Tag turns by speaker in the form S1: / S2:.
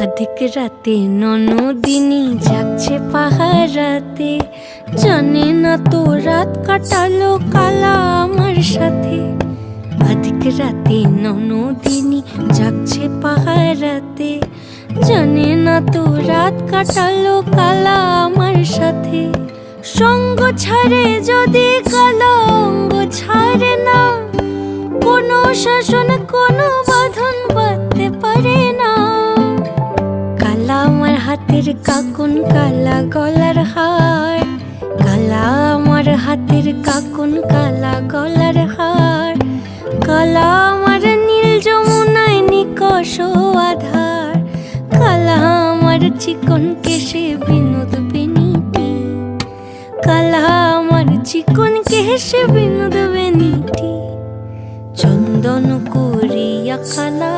S1: अधिक राते ননদিনী যাচ্ছে পাহারাতে, জানে না তো রাত কাটালো কালা আমার সাথে। अधिक রাতে ননদিনী যাচ্ছে পাহারাতে, জানে না তো রাত কাটালো কালা আমার সাথে। সঙ্গ ছাড়ে যদি কালা অঙ্গ ছাড়ে না, কোনো শাসন কোনো বাঁধন বাঁধতে পারে না। কালা আমার হাতের কাকুন কালা গলার হার, কালা আমার হাতের কাকুন কালা গলার হার, কালা আমার নীল যমুনায় নিকষ আধার, কালা আমার চিকন কেশে বিনোদ বেনিটি, কালা আমার চিকন কেশে বিনোদ বেনিটি। চন্দন করিয়া কালা